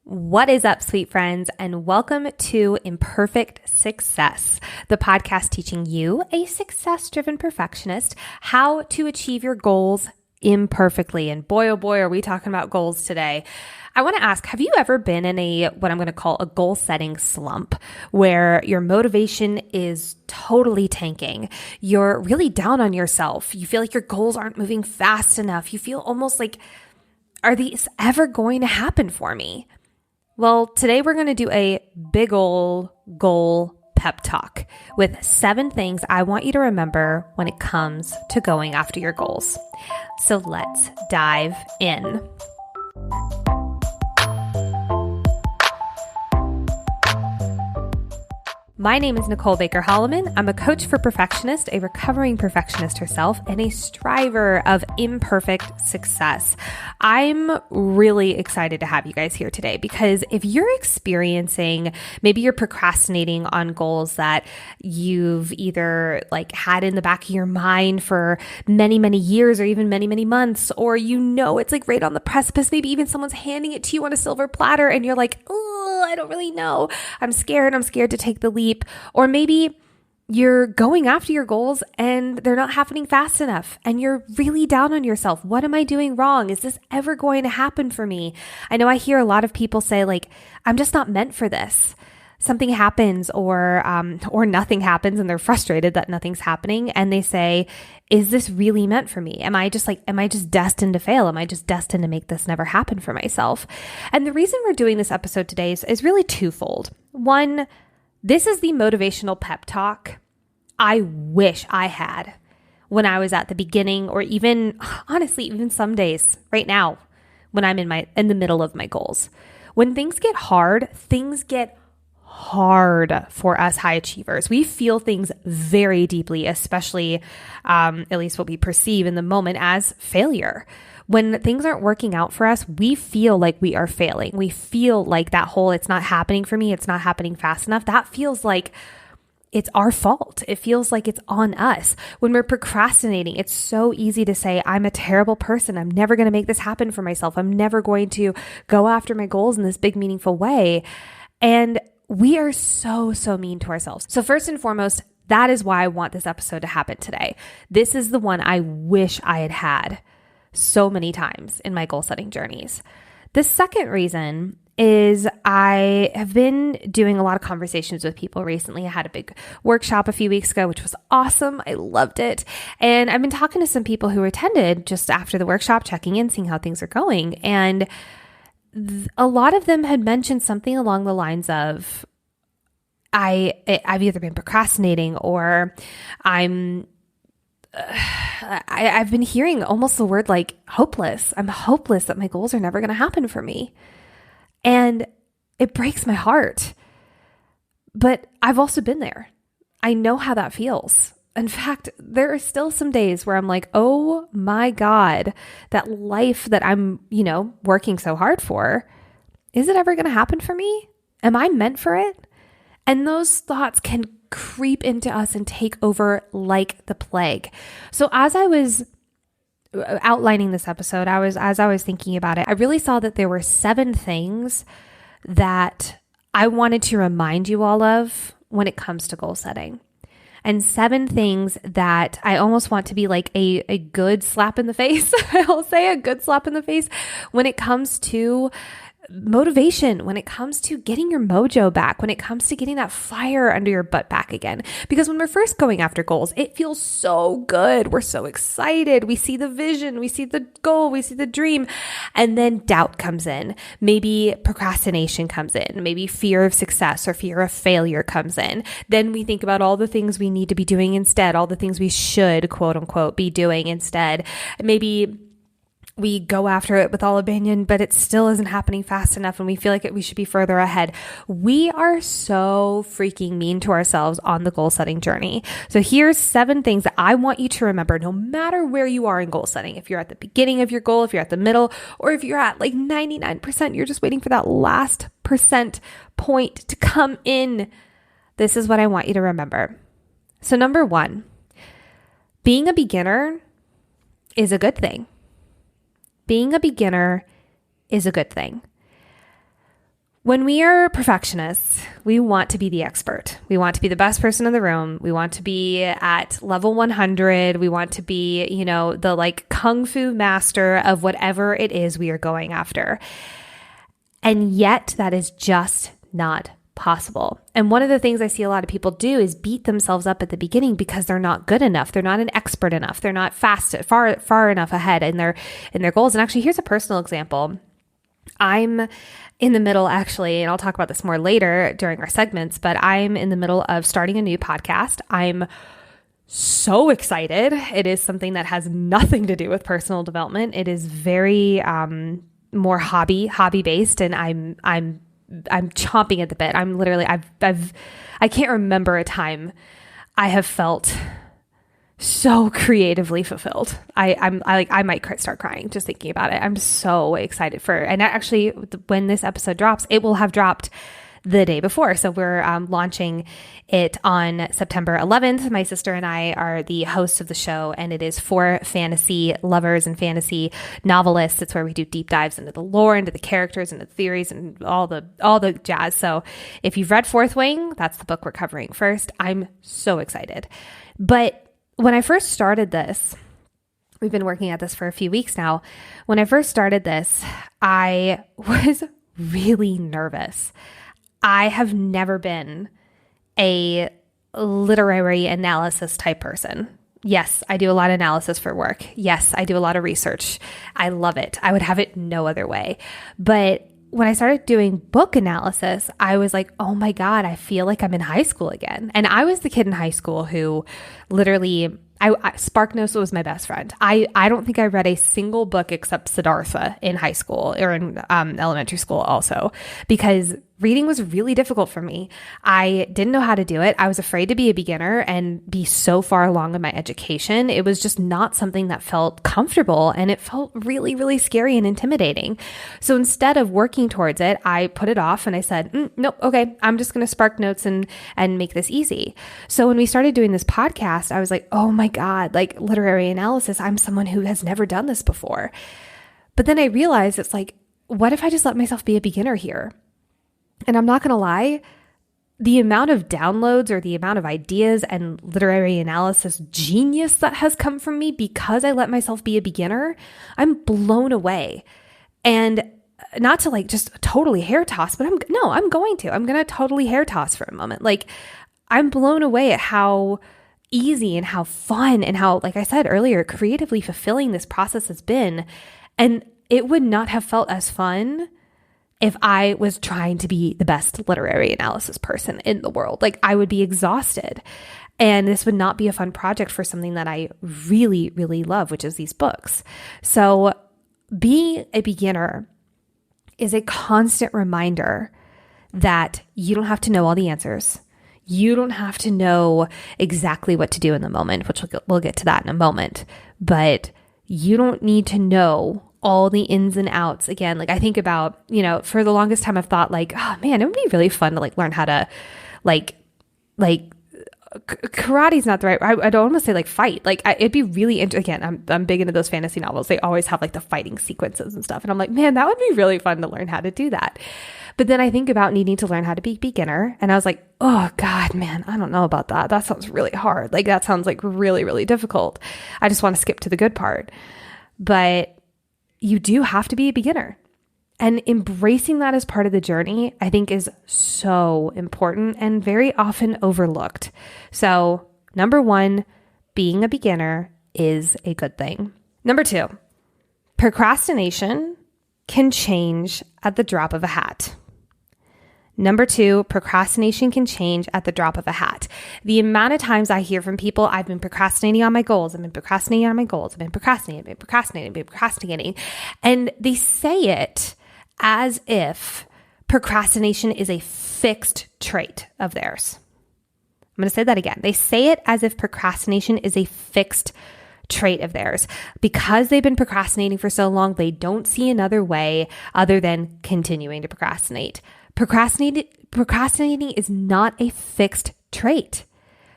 What is up, sweet friends, and welcome to Imperfect Success, the podcast teaching you, a success-driven perfectionist, how to achieve your goals imperfectly. And boy, oh boy, are we talking about goals today. I want to ask, have you ever been in what I'm going to call a goal setting slump, where your motivation is totally tanking? You're really down on yourself. You feel like your goals aren't moving fast enough. You feel almost like, are these ever going to happen for me? Well, today we're going to do a big ol' goal pep talk with 7 things I want you to remember when it comes to going after your goals. So let's dive in. My name is Nicole Baker Holloman. I'm a coach for perfectionists, a recovering perfectionist herself, and a striver of imperfect success. I'm really excited to have you guys here today because if you're experiencing, maybe you're procrastinating on goals that you've either had in the back of your mind for many, many years or even many, many months, or it's right on the precipice, maybe even someone's handing it to you on a silver platter and you're like, oh, I don't really know. I'm scared to take the leap. Or maybe you're going after your goals and they're not happening fast enough and you're really down on yourself. What am I doing wrong? Is this ever going to happen for me? I know I hear a lot of people say I'm just not meant for this. Something happens or nothing happens and they're frustrated that nothing's happening. And they say, is this really meant for me? Am I just destined to fail? Am I just destined to make this never happen for myself? And the reason we're doing this episode today is really twofold. One, this is the motivational pep talk I wish I had when I was at the beginning, or even honestly, even some days right now when I'm in the middle of my goals. When things get hard for us high achievers. We feel things very deeply, especially at least what we perceive in the moment as failure. When things aren't working out for us, we feel like we are failing. We feel like that whole, it's not happening for me, it's not happening fast enough. That feels like it's our fault. It feels like it's on us. When we're procrastinating, it's so easy to say, I'm a terrible person. I'm never going to make this happen for myself. I'm never going to go after my goals in this big, meaningful way. And we are so mean to ourselves. So first and foremost, that is why I want this episode to happen today. This is the one I wish I had had so many times in my goal setting journeys. The second reason is I have been doing a lot of conversations with people recently. I had a big workshop a few weeks ago, which was awesome. I loved it. And I've been talking to some people who attended just after the workshop, checking in, seeing how things are going. And a lot of them had mentioned something along the lines of, I've either been procrastinating or I've been hearing almost the word hopeless. I'm hopeless that my goals are never going to happen for me. And it breaks my heart. But I've also been there. I know how that feels. In fact, there are still some days where I'm like, oh my God, that life that I'm, working so hard for, is it ever going to happen for me? Am I meant for it? And those thoughts can creep into us and take over like the plague. So as I was outlining this episode, as I was thinking about it, I really saw that there were 7 things that I wanted to remind you all of when it comes to goal setting. And 7 things that I almost want to be like a good slap in the face. I'll say a good slap in the face when it comes to motivation, when it comes to getting your mojo back, when it comes to getting that fire under your butt back again. Because when we're first going after goals, it feels so good. We're so excited. We see the vision, we see the goal, we see the dream, and then doubt comes in. Maybe procrastination comes in. Maybe fear of success or fear of failure comes in. Then we think about all the things we need to be doing instead, all the things we should, quote unquote, be doing instead. Maybe we go after it with all abandon, but it still isn't happening fast enough and we feel like we should be further ahead. We are so freaking mean to ourselves on the goal setting journey. So here's 7 things that I want you to remember no matter where you are in goal setting. If you're at the beginning of your goal, if you're at the middle, or if you're at 99%, you're just waiting for that last percent point to come in. This is what I want you to remember. So number 1, being a beginner is a good thing. Being a beginner is a good thing. When we are perfectionists, we want to be the expert. We want to be the best person in the room. We want to be at level 100. We want to be, the like kung fu master of whatever it is we are going after. And yet that is just not possible. And one of the things I see a lot of people do is beat themselves up at the beginning because they're not good enough. They're not an expert enough. They're not far enough ahead in their goals. And actually, here's a personal example. I'm in the middle, actually, and I'll talk about this more later during our segments, but I'm in the middle of starting a new podcast. I'm so excited. It is something that has nothing to do with personal development. It is very more hobby based, and I'm chomping at the bit. I'm literally, I can't remember a time I have felt so creatively fulfilled. I might start crying just thinking about it. I'm so excited and actually when this episode drops, it will have dropped the day before. So we're launching it on September 11th. My sister and I are the hosts of the show, and it is for fantasy lovers and fantasy novelists. It's where we do deep dives into the lore, into the characters, into the theories, and all the jazz. So if you've read Fourth Wing, that's the book we're covering first. I'm so excited. But when I first started this, we've been working at this for a few weeks now. When I first started this, I was really nervous. I have never been a literary analysis type person. Yes, I do a lot of analysis for work. Yes, I do a lot of research. I love it. I would have it no other way. But when I started doing book analysis, I was like, oh my God, I feel like I'm in high school again. And I was the kid in high school who literally, SparkNotes was my best friend. I don't think I read a single book except Siddhartha in high school or in elementary school also, because reading was really difficult for me. I didn't know how to do it. I was afraid to be a beginner and be so far along in my education. It was just not something that felt comfortable, and it felt really, really scary and intimidating. So instead of working towards it, I put it off and I said, nope, okay, I'm just going to SparkNotes and make this easy. So when we started doing this podcast, I was like, oh my God, like literary analysis, I'm someone who has never done this before. But then I realized it's like, what if I just let myself be a beginner here? And I'm not going to lie, the amount of downloads or the amount of ideas and literary analysis genius that has come from me because I let myself be a beginner, I'm blown away. And not to like just totally hair toss, but I'm going to totally hair toss for a moment. Like I'm blown away at how easy and how fun and how, like I said earlier, creatively fulfilling this process has been. And it would not have felt as fun if I was trying to be the best literary analysis person in the world. Like I would be exhausted, and this would not be a fun project for something that I really, really love, which is these books. So being a beginner is a constant reminder that you don't have to know all the answers. You don't have to know exactly what to do in the moment, which we'll get to that in a moment, but you don't need to know all the ins and outs. Again, like I think about, for the longest time I've thought like, oh man, it would be really fun to like learn how to karate's not the right, I don't want to say like fight. Like it'd be really again, I'm big into those fantasy novels. They always have like the fighting sequences and stuff. And I'm like, man, that would be really fun to learn how to do that. But then I think about needing to learn how to be beginner. And I was like, oh God, man, I don't know about that. That sounds really hard. Like that sounds like really, really difficult. I just want to skip to the good part. But you do have to be a beginner. And embracing that as part of the journey, I think is so important and very often overlooked. So, number one, being a beginner is a good thing. Number two, procrastination can change at the drop of a hat. Number two, procrastination can change at the drop of a hat. The amount of times I hear from people, I've been procrastinating on my goals. I've been procrastinating on my goals. I've been procrastinating. And they say it as if procrastination is a fixed trait of theirs. I'm going to say that again. They say it as if procrastination is a fixed trait of theirs. Because they've been procrastinating for so long, they don't see another way other than continuing to procrastinate. Procrastinating is not a fixed trait.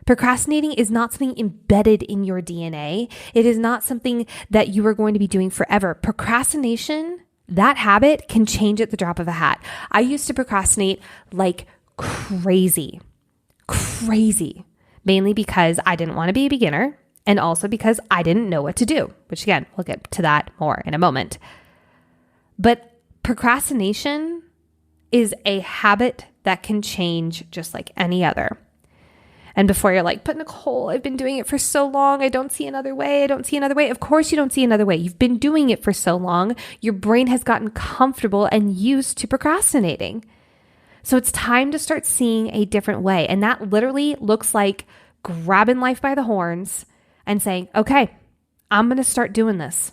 Procrastinating is not something embedded in your DNA. It is not something that you are going to be doing forever. Procrastination That habit can change at the drop of a hat. I used to procrastinate like crazy, mainly because I didn't want to be a beginner and also because I didn't know what to do, which again, we'll get to that more in a moment. But procrastination is a habit that can change just like any other. And before you're like, but Nicole, I've been doing it for so long. I don't see another way. Of course you don't see another way. You've been doing it for so long. Your brain has gotten comfortable and used to procrastinating. So it's time to start seeing a different way. And that literally looks like grabbing life by the horns and saying, okay, I'm going to start doing this.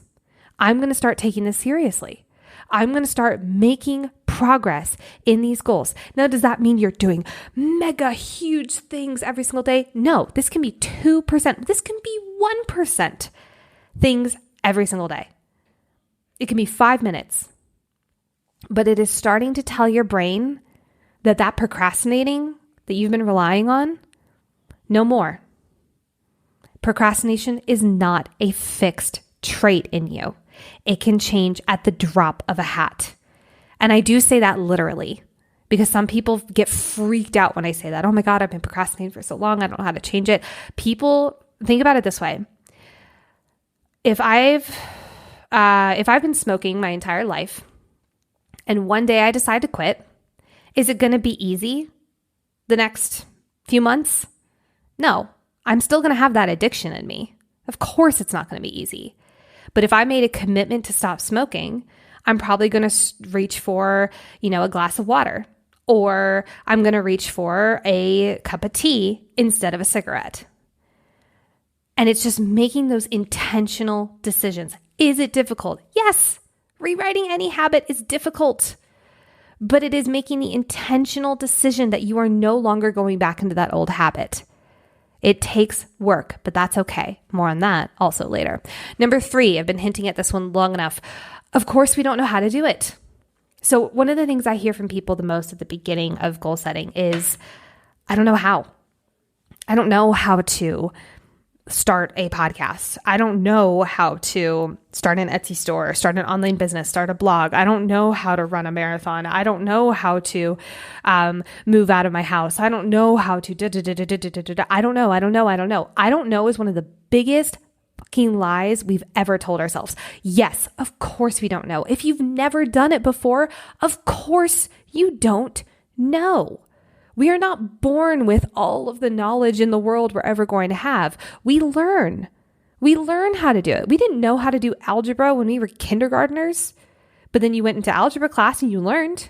I'm going to start taking this seriously. I'm going to start making progress in these goals. Now, does that mean you're doing mega huge things every single day? No, this can be 2%. This can be 1% things every single day. It can be 5 minutes. But it is starting to tell your brain that procrastinating that you've been relying on, no more. Procrastination is not a fixed trait in you. It can change at the drop of a hat. And I do say that literally because some people get freaked out when I say that. Oh my God, I've been procrastinating for so long. I don't know how to change it. People think about it this way. If I've been smoking my entire life and one day I decide to quit, is it going to be easy the next few months? No, I'm still going to have that addiction in me. Of course, it's not going to be easy. But if I made a commitment to stop smoking, I'm probably going to reach for, a glass of water, or I'm going to reach for a cup of tea instead of a cigarette. And it's just making those intentional decisions. Is it difficult? Yes. Rewriting any habit is difficult, but it is making the intentional decision that you are no longer going back into that old habit. It takes work, but that's okay. More on that also later. Number 3, I've been hinting at this one long enough. Of course, we don't know how to do it. So one of the things I hear from people the most at the beginning of goal setting is, I don't know how. I don't know how to start a podcast. I don't know how to start an Etsy store, start an online business, start a blog. I don't know how to run a marathon. I don't know how to move out of my house. I don't know how to I don't know. I don't know is one of the biggest fucking lies we've ever told ourselves. Yes, of course we don't know. If you've never done it before, of course you don't know. We are not born with all of the knowledge in the world we're ever going to have. We learn. We learn how to do it. We didn't know how to do algebra when we were kindergartners, but then you went into algebra class and you learned.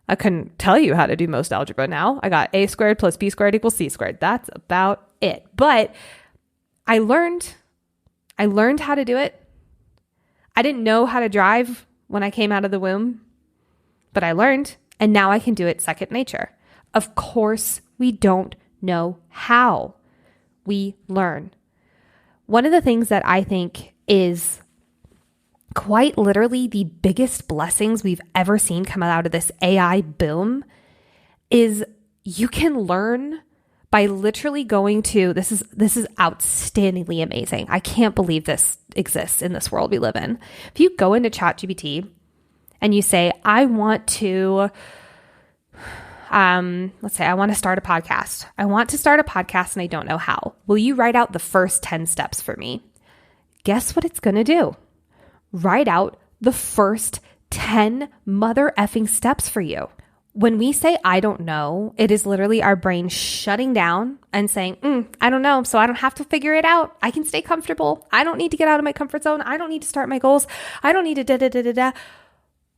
I couldn't tell you how to do most algebra now. I got a squared plus b squared equals c squared. That's about it. But I learned how to do it. I didn't know how to drive when I came out of the womb, but I learned, and now I can do it second nature. Of course, we don't know how. We learn. One of the things that I think is quite literally the biggest blessings we've ever seen come out of this AI boom is you can learn by literally going to, this is outstandingly amazing. I can't believe this exists in this world we live in. If you go into ChatGPT and you say, I want to, let's say I want to start a podcast. I want to start a podcast and I don't know how. Will you write out the first 10 steps for me? Guess what it's going to do? Write out the first 10 mother effing steps for you. When we say, I don't know, it is literally our brain shutting down and saying, I don't know, so I don't have to figure it out. I can stay comfortable. I don't need to get out of my comfort zone. I don't need to start my goals. I don't need to da-da-da-da-da.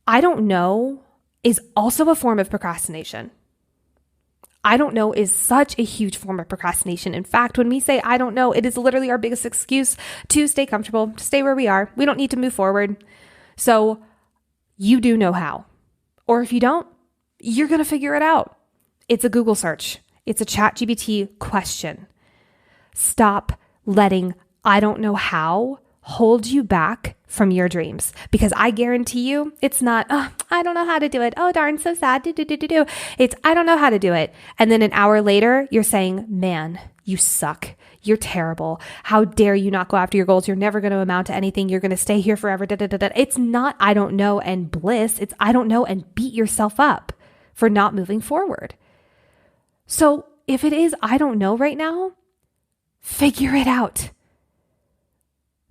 I don't know is also a form of procrastination. I don't know is such a huge form of procrastination. In fact, when we say I don't know, it is literally our biggest excuse to stay comfortable, to stay where we are. We don't need to move forward. So you do know how. Or if you don't, you're going to figure it out. It's a Google search. It's a ChatGPT question. Stop letting I don't know how hold you back from your dreams. Because I guarantee you, it's not, oh, I don't know how to do it. Oh, darn, so sad. It's, I don't know how to do it. And then an hour later, you're saying, man, you suck. You're terrible. How dare you not go after your goals? You're never going to amount to anything. You're going to stay here forever. It's not, I don't know, and bliss. It's, I don't know, and beat yourself up for not moving forward. So if it is, I don't know right now, figure it out.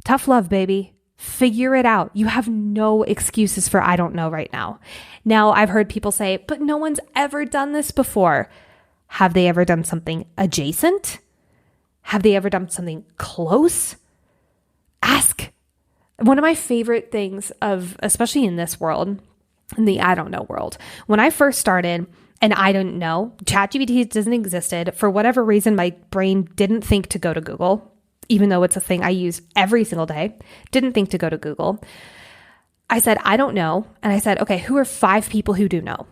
Tough love, baby. Figure it out. You have no excuses for I don't know right now. Now, I've heard people say, but no one's ever done this before. Have they ever done something adjacent? Have they ever done something close? Ask. One of my favorite things of, especially in this world, in the I don't know world, when I first started and I didn't know, ChatGPT doesn't existed. For whatever reason, my brain didn't think to go to Google, even though it's a thing I use every single day, didn't think to go to Google. I said, I don't know. And I said, okay, who are 5 people who do know?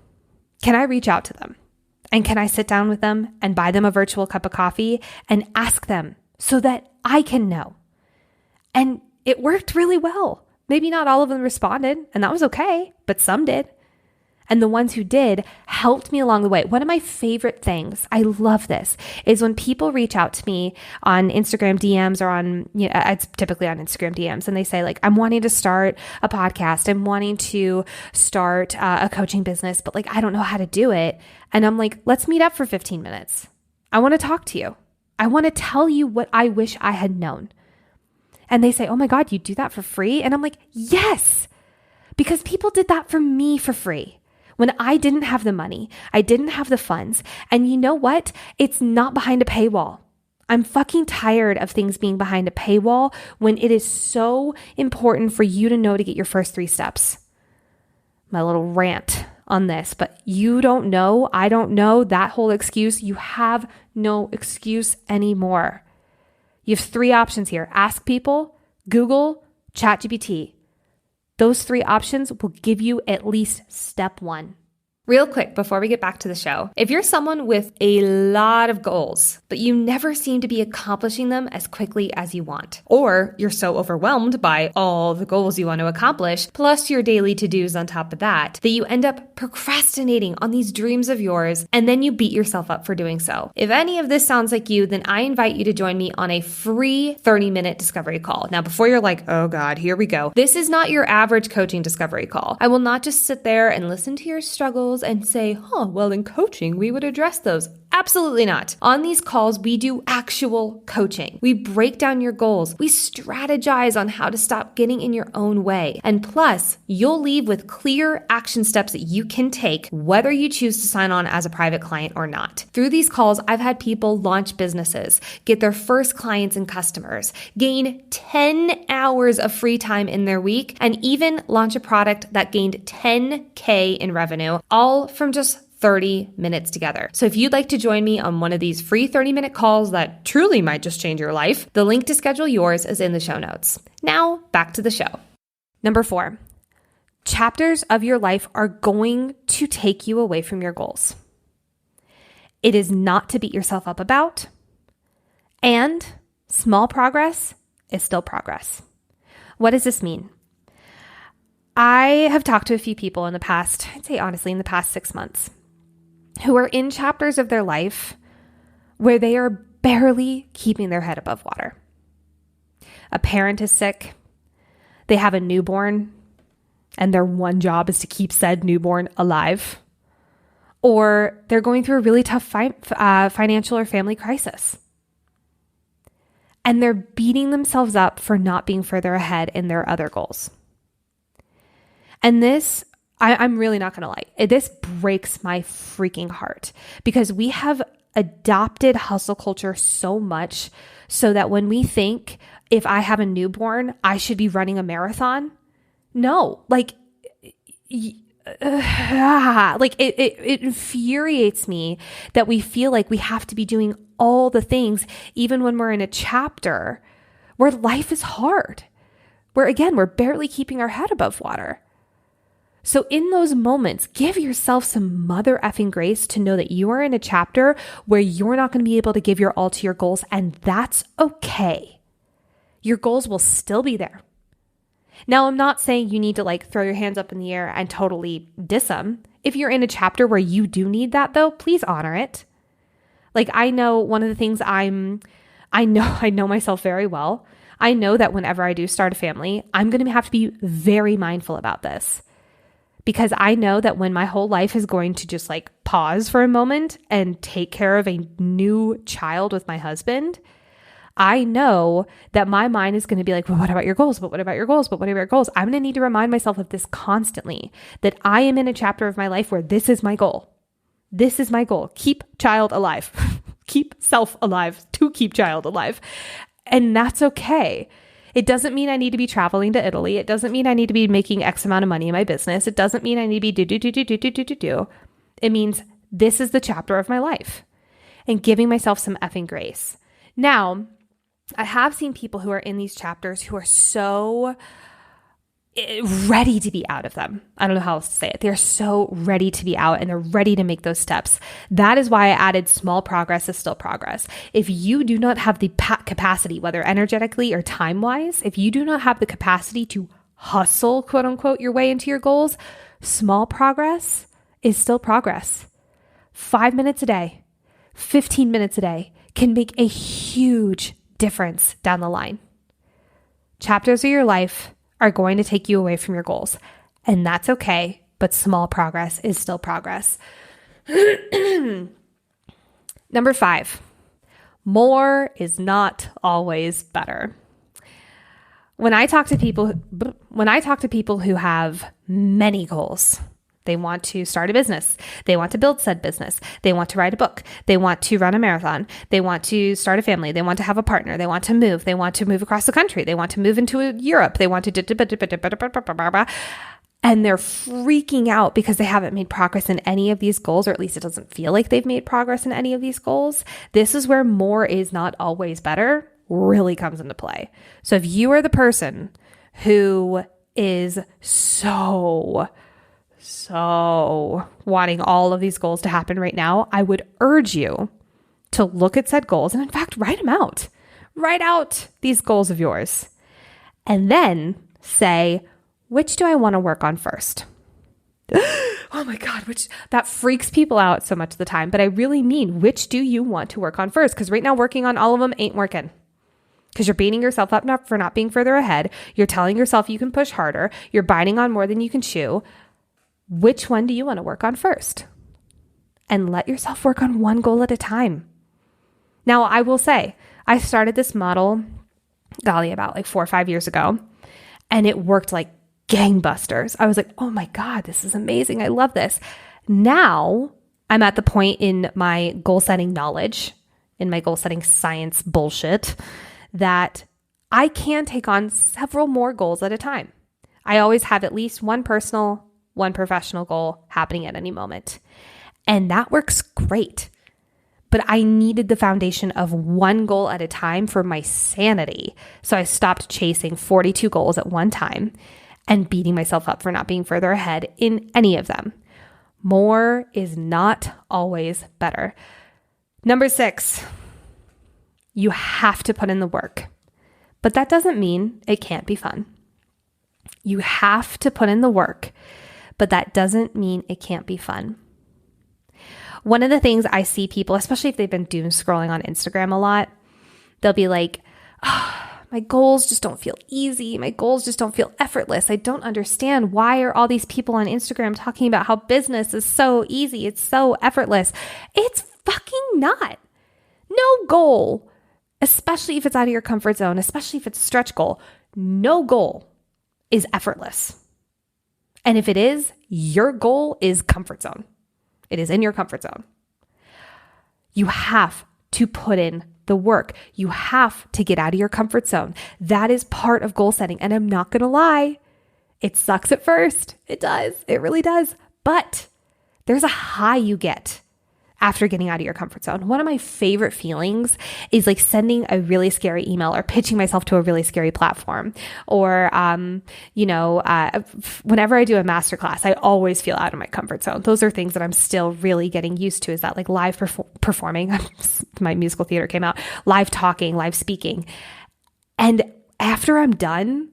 Can I reach out to them? And can I sit down with them and buy them a virtual cup of coffee and ask them so that I can know? And it worked really well. Maybe not all of them responded, and that was okay, but some did. And the ones who did helped me along the way. One of my favorite things, I love this, is when people reach out to me on Instagram DMs or on, it's typically on Instagram DMs, and they say like, I'm wanting to start a podcast. I'm wanting to start a coaching business, but like, I don't know how to do it. And I'm like, let's meet up for 15 minutes. I want to talk to you. I want to tell you what I wish I had known. And they say, oh my God, you do that for free? And I'm like, yes, because people did that for me for free. When I didn't have the money, I didn't have the funds. And you know what? It's not behind a paywall. I'm fucking tired of things being behind a paywall when it is so important for you to know to get your first 3 steps. My little rant on this, but you don't know, I don't know, that whole excuse, you have no excuse anymore. You have 3 options here. Ask people, Google, ChatGPT. Those 3 options will give you at least step 1. Real quick, before we get back to the show, if you're someone with a lot of goals, but you never seem to be accomplishing them as quickly as you want, or you're so overwhelmed by all the goals you want to accomplish, plus your daily to-dos on top of that you end up procrastinating on these dreams of yours, and then you beat yourself up for doing so. If any of this sounds like you, then I invite you to join me on a free 30-minute discovery call. Now, before you're like, oh God, here we go. This is not your average coaching discovery call. I will not just sit there and listen to your struggles and say, well, in coaching, we would address those. Absolutely not. On these calls, we do actual coaching. We break down your goals. We strategize on how to stop getting in your own way. And plus, you'll leave with clear action steps that you can take, whether you choose to sign on as a private client or not. Through these calls, I've had people launch businesses, get their first clients and customers, gain 10 hours of free time in their week, and even launch a product that gained $10K in revenue, all from just 30 minutes together. So if you'd like to join me on one of these free 30-minute calls that truly might just change your life, the link to schedule yours is in the show notes. Now, back to the show. Number 4, chapters of your life are going to take you away from your goals. It is not to beat yourself up about, and small progress is still progress. What does this mean? I have talked to a few people in the past, I'd say honestly, in the past 6 months, who are in chapters of their life where they are barely keeping their head above water. A parent is sick. They have a newborn, and their one job is to keep said newborn alive. Or they're going through a really tough financial or family crisis. And they're beating themselves up for not being further ahead in their other goals. And this, I'm really not going to lie, this breaks my freaking heart because we have adopted hustle culture so much so that when we think if I have a newborn, I should be running a marathon. No, it infuriates me that we feel like we have to be doing all the things, even when we're in a chapter where life is hard, where again, we're barely keeping our head above water. So in those moments, give yourself some mother effing grace to know that you are in a chapter where you're not going to be able to give your all to your goals, and that's okay. Your goals will still be there. Now, I'm not saying you need to like throw your hands up in the air and totally diss them. If you're in a chapter where you do need that though, please honor it. Like I know one of the things I know myself very well. I know that whenever I do start a family, I'm going to have to be very mindful about this because I know that when my whole life is going to just like pause for a moment and take care of a new child with my husband, I know that my mind is going to be like, well, what about your goals? But what about your goals? But what about your goals? I'm going to need to remind myself of this constantly, that I am in a chapter of my life where this is my goal. This is my goal. Keep child alive. Keep self alive to keep child alive. And that's okay. It doesn't mean I need to be traveling to Italy. It doesn't mean I need to be making X amount of money in my business. It doesn't mean I need to be do. It means this is the chapter of my life and giving myself some effing grace. Now, I have seen people who are in these chapters who are so ready to be out of them. I don't know how else to say it. They're so ready to be out and they're ready to make those steps. That is why I added small progress is still progress. If you do not have the capacity, whether energetically or time-wise, if you do not have the capacity to hustle, quote unquote, your way into your goals, small progress is still progress. 5 minutes a day, 15 minutes a day can make a huge difference down the line. Chapters of your life are going to take you away from your goals, and that's okay, but small progress is still progress. Number 5, more is not always better. When I talk to people who have many goals, they want to start a business. They want to build said business. They want to write a book. They want to run a marathon. They want to start a family. They want to have a partner. They want to move. They want to move across the country. They want to move into Europe. They want to and they're freaking out because they haven't made progress in any of these goals, or at least it doesn't feel like they've made progress in any of these goals. This is where more is not always better really comes into play. So if you are the person who is so wanting all of these goals to happen right now, I would urge you to look at said goals and in fact, write them out. Write out these goals of yours and then say, which do I want to work on first? Oh my God, that freaks people out so much of the time, but I really mean, which do you want to work on first? Because right now working on all of them ain't working. Because you're beating yourself up for not being further ahead. You're telling yourself you can push harder. You're biting on more than you can chew. Which one do you want to work on first? And let yourself work on one goal at a time. Now, I will say, I started this model, about like 4 or 5 years ago, and it worked like gangbusters. I was like, oh my God, this is amazing. I love this. Now, I'm at the point in my goal setting knowledge, in my goal setting science bullshit, that I can take on several more goals at a time. I always have at least one personal, one professional goal happening at any moment. And that works great. But I needed the foundation of one goal at a time for my sanity. So I stopped chasing 42 goals at one time and beating myself up for not being further ahead in any of them. More is not always better. Number 6, you have to put in the work. But that doesn't mean it can't be fun. You have to put in the work. But that doesn't mean it can't be fun. One of the things I see people, especially if they've been doom scrolling on Instagram a lot, they'll be like, my goals just don't feel easy. My goals just don't feel effortless. I don't understand. Why are all these people on Instagram talking about how business is so easy? It's so effortless. It's fucking not. No goal, especially if it's out of your comfort zone, especially if it's a stretch goal, no goal is effortless. And if it is, your goal is comfort zone. It is in your comfort zone. You have to put in the work. You have to get out of your comfort zone. That is part of goal setting. And I'm not going to lie, it sucks at first. It does. It really does. But there's a high you get after getting out of your comfort zone. One of my favorite feelings is like sending a really scary email or pitching myself to a really scary platform. Or, whenever I do a masterclass, I always feel out of my comfort zone. Those are things that I'm still really getting used to, is that like live performing, my musical theater came out, live talking, live speaking. And after I'm done,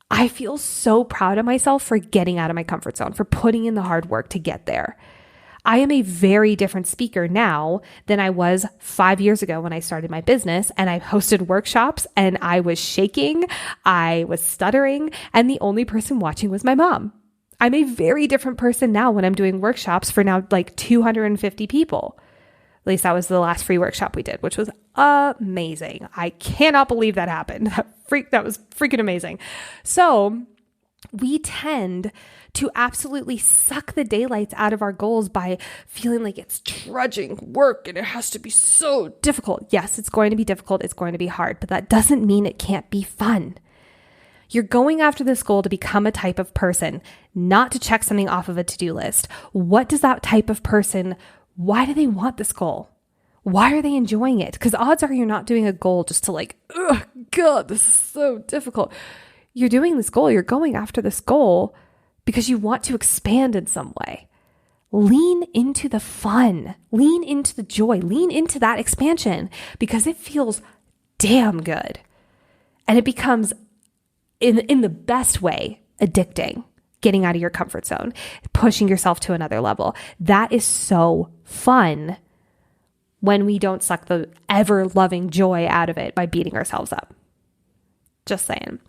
I feel so proud of myself for getting out of my comfort zone, for putting in the hard work to get there. I am a very different speaker now than I was 5 years ago when I started my business, and I hosted workshops and I was shaking, I was stuttering, and the only person watching was my mom. I'm a very different person now when I'm doing workshops for now like 250 people. At least that was the last free workshop we did, which was amazing. I cannot believe that happened. That was freaking amazing. So we tend to absolutely suck the daylights out of our goals by feeling like it's trudging work and it has to be so difficult. Yes, it's going to be difficult. It's going to be hard, but that doesn't mean it can't be fun. You're going after this goal to become a type of person, not to check something off of a to-do list. What does that type of person, why do they want this goal? Why are they enjoying it? Because odds are you're not doing a goal just to like, oh God, this is so difficult. You're doing this goal, you're going after this goal because you want to expand in some way. Lean into the fun, lean into the joy, lean into that expansion because it feels damn good. And it becomes, in the best way, addicting, getting out of your comfort zone, pushing yourself to another level. That is so fun when we don't suck the ever-loving joy out of it by beating ourselves up. Just saying.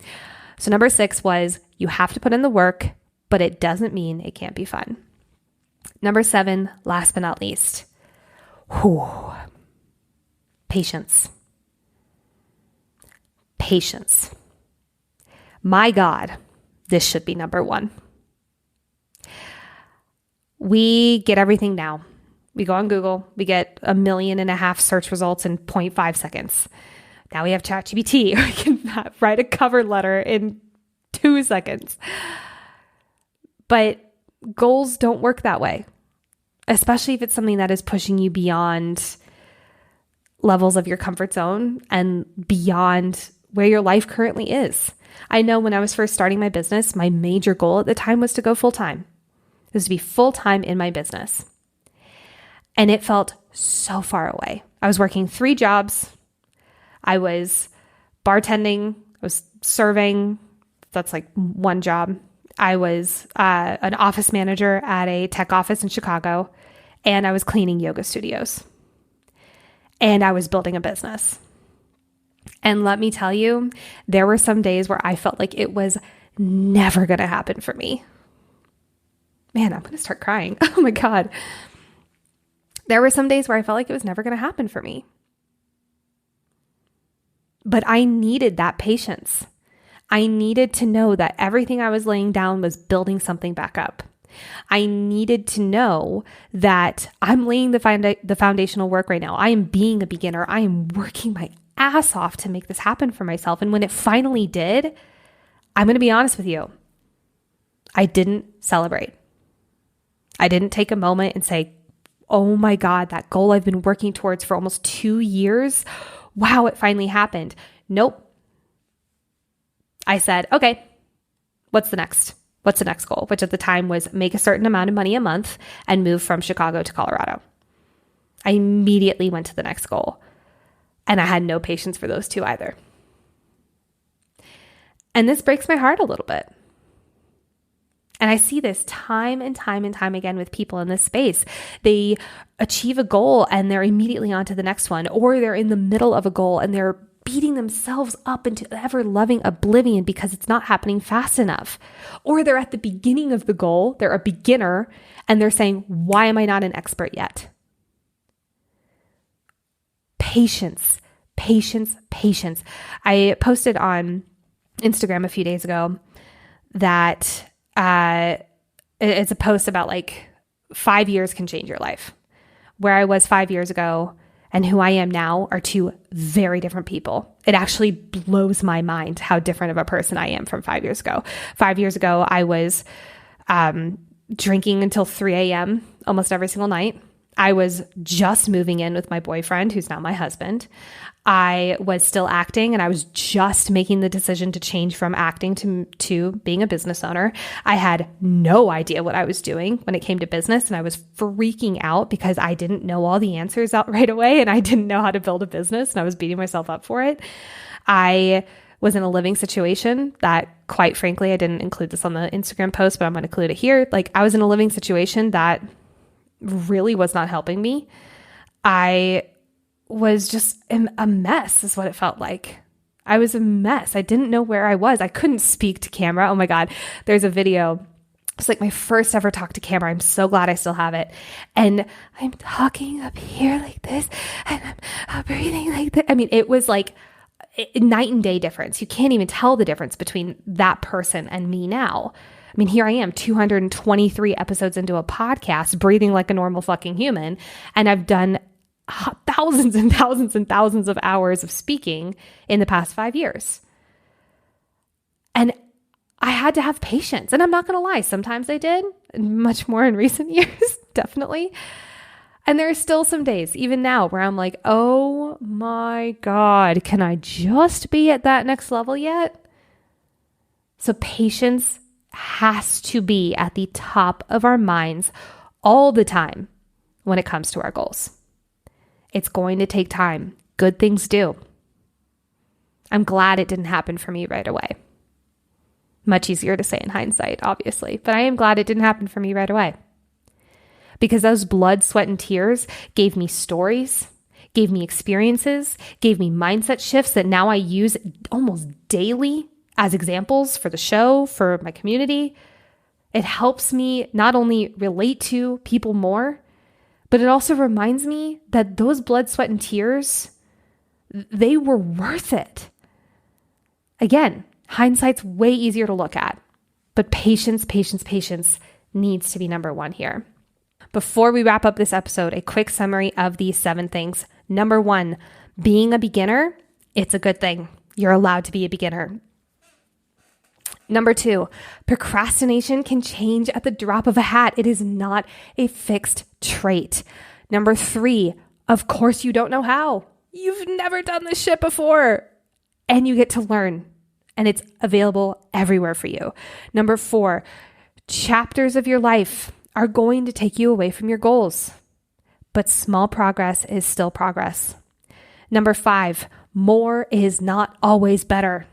So number 6 was you have to put in the work, but it doesn't mean it can't be fun. Number 7, last but not least, patience. Patience. My God, this should be number 1. We get everything now. We go on Google, we get 1.5 million search results in 0.5 seconds. Now we have ChatGPT. We can write a cover letter in 2 seconds. But goals don't work that way, especially if it's something that is pushing you beyond levels of your comfort zone and beyond where your life currently is. I know when I was first starting my business, my major goal at the time was to go full-time. It was to be full-time in my business. And it felt so far away. I was working 3 jobs. I was bartending. I was serving. That's like 1 job. I was an office manager at a tech office in Chicago. And I was cleaning yoga studios. And I was building a business. And let me tell you, there were some days where I felt like it was never going to happen for me. Man, I'm going to start crying. Oh my God. There were some days where I felt like it was never going to happen for me. But I needed that patience. I needed to know that everything I was laying down was building something back up. I needed to know that I'm laying the foundational work right now. I am being a beginner. I am working my ass off to make this happen for myself. And when it finally did, I'm going to be honest with you, I didn't celebrate. I didn't take a moment and say, oh my God, that goal I've been working towards for almost 2 years. Wow, it finally happened. Nope. I said, okay, what's the next? What's the next goal? Which at the time was make a certain amount of money a month and move from Chicago to Colorado. I immediately went to the next goal. And I had no patience for those 2 either. And this breaks my heart a little bit. And I see this time and time and time again with people in this space. They achieve a goal and they're immediately on to the next one, or they're in the middle of a goal and they're beating themselves up into ever-loving oblivion because it's not happening fast enough. Or they're at the beginning of the goal, they're a beginner, and they're saying, why am I not an expert yet? Patience, patience, patience. I posted on Instagram a few days ago that it's a post about like 5 years can change your life. Where I was 5 years ago and who I am now are 2 very different people. It actually blows my mind how different of a person I am from 5 years ago. 5 years ago, I was drinking until 3 a.m. almost every single night. I was just moving in with my boyfriend, who's now my husband. I was still acting, and I was just making the decision to change from acting to being a business owner. I had no idea what I was doing when it came to business, and I was freaking out because I didn't know all the answers out right away, and I didn't know how to build a business, and I was beating myself up for it. I was in a living situation that, quite frankly, I didn't include this on the Instagram post, but I'm going to include it here. Like, I was in a living situation that really was not helping me. I was just a mess is what it felt like. I was a mess. I didn't know where I was. I couldn't speak to camera. Oh my God. There's a video. It's like my first ever talk to camera. I'm so glad I still have it. And I'm talking up here like this, and I'm breathing like this. I mean, it was like a night and day difference. You can't even tell the difference between that person and me now. I mean, here I am, 223 episodes into a podcast, breathing like a normal fucking human. And I've done thousands and thousands and thousands of hours of speaking in the past 5 years. And I had to have patience. And I'm not going to lie, sometimes I did, much more in recent years, definitely. And there are still some days, even now, where I'm like, oh my God, can I just be at that next level yet? So patience has to be at the top of our minds all the time when it comes to our goals. It's going to take time. Good things do. I'm glad it didn't happen for me right away. Much easier to say in hindsight, obviously, but I am glad it didn't happen for me right away. Because those blood, sweat, and tears gave me stories, gave me experiences, gave me mindset shifts that now I use almost daily as examples for the show, for my community. It helps me not only relate to people more, but it also reminds me that those blood, sweat, and tears, they were worth it. Again, hindsight's way easier to look at, but patience needs to be number one here. Before we wrap up this episode, a quick summary of these 7 things. Number 1, being a beginner, it's a good thing. You're allowed to be a beginner. Number 2, procrastination can change at the drop of a hat. It is not a fixed trait. Number 3, of course you don't know how. You've never done this shit before, and you get to learn, and it's available everywhere for you. Number 4, chapters of your life are going to take you away from your goals, but small progress is still progress. Number 5, more is not always better.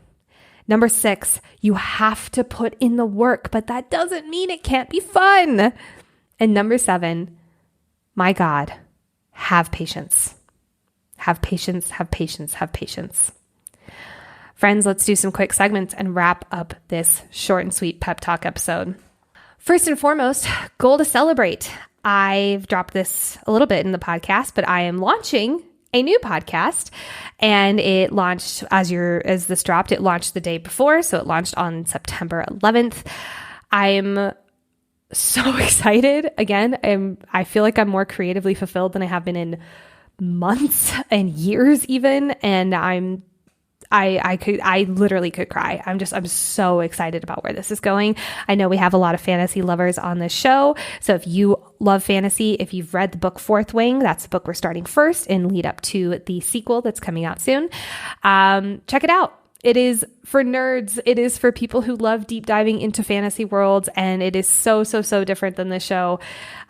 Number 6, you have to put in the work, but that doesn't mean it can't be fun. And number 7, my God, have patience. Have patience, have patience, have patience. Friends, let's do some quick segments and wrap up this short and sweet pep talk episode. First and foremost, goal to celebrate. I've dropped this a little bit in the podcast, but I am launching a new podcast, and it launched as this dropped, it launched the day before. So it launched on September 11th. I'm so excited. Again, I feel like I'm more creatively fulfilled than I have been in months and years even. And I literally could cry. I'm so excited about where this is going. I know we have a lot of fantasy lovers on this show. So if you love fantasy, if you've read the book Fourth Wing, that's the book we're starting first and lead up to the sequel that's coming out soon. Check it out. It is for nerds. It is for people who love deep diving into fantasy worlds. And it is so different than the show.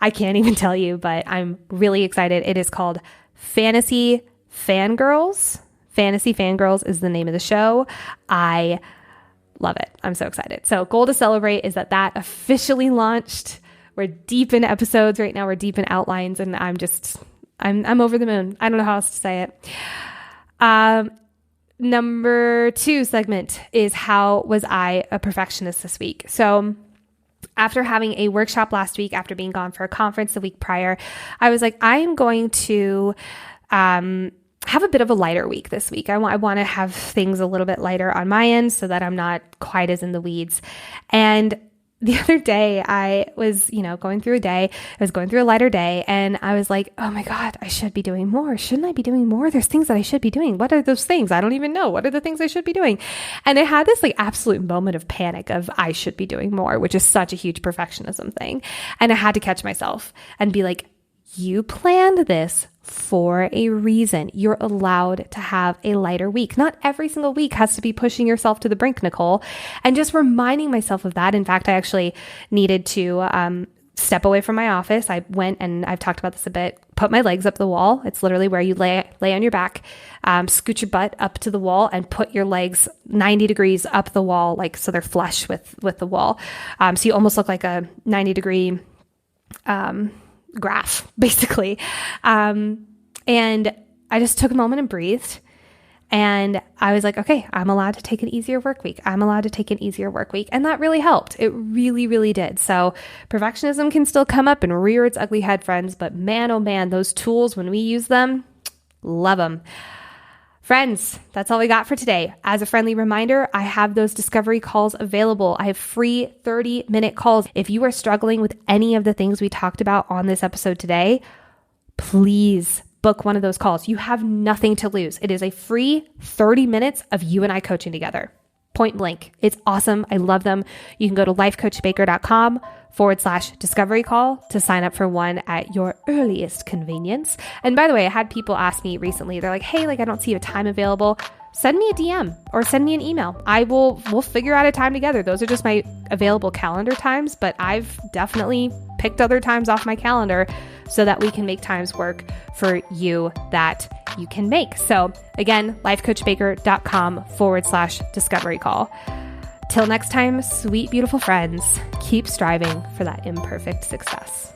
I can't even tell you, but I'm really excited. It is called Fantasy Fangirls. Fantasy Fangirls is the name of the show. I love it. I'm so excited. So goal to celebrate is that officially launched. We're deep in episodes right now. We're deep in outlines, and I'm over the moon. I don't know how else to say it. Number 2 segment is how was I a perfectionist this week? So after having a workshop last week, after being gone for a conference the week prior, I was like, I am going to have a bit of a lighter week this week. I want to have things a little bit lighter on my end so that I'm not quite as in the weeds. And the other day I was, going through a day, I was going through a lighter day, and I was like, oh my God, I should be doing more. Shouldn't I be doing more? There's things that I should be doing. What are those things? I don't even know. What are the things I should be doing? And I had this absolute moment of panic of I should be doing more, which is such a huge perfectionism thing. And I had to catch myself and be like, you planned this for a reason. You're allowed to have a lighter week. Not every single week has to be pushing yourself to the brink, Nicole. And just reminding myself of that. In fact, I actually needed to step away from my office. I went, and I've talked about this a bit, put my legs up the wall. It's literally where you lay on your back, scoot your butt up to the wall and put your legs 90 degrees up the wall, like so they're flush with the wall. So you almost look like a 90-degree graph, basically. And I just took a moment and breathed. And I was like, okay, I'm allowed to take an easier work week. I'm allowed to take an easier work week. And that really helped. It really, really did. So perfectionism can still come up and rear its ugly head, friends. But man, oh man, those tools, when we use them, love them. Friends, that's all we got for today. As a friendly reminder, I have those discovery calls available. I have free 30-minute calls. If you are struggling with any of the things we talked about on this episode today, please book one of those calls. You have nothing to lose. It is a free 30 minutes of you and I coaching together. Point blank. It's awesome. I love them. You can go to lifecoachbaker.com/discovery call to sign up for one at your earliest convenience. And by the way, I had people ask me recently, they're like, hey, I don't see a time available. Send me a DM or send me an email. We'll figure out a time together. Those are just my available calendar times, but I've definitely picked other times off my calendar so that we can make times work for you that you can make. So again, lifecoachbaker.com/discovery call. Till next time, sweet, beautiful friends, keep striving for that imperfect success.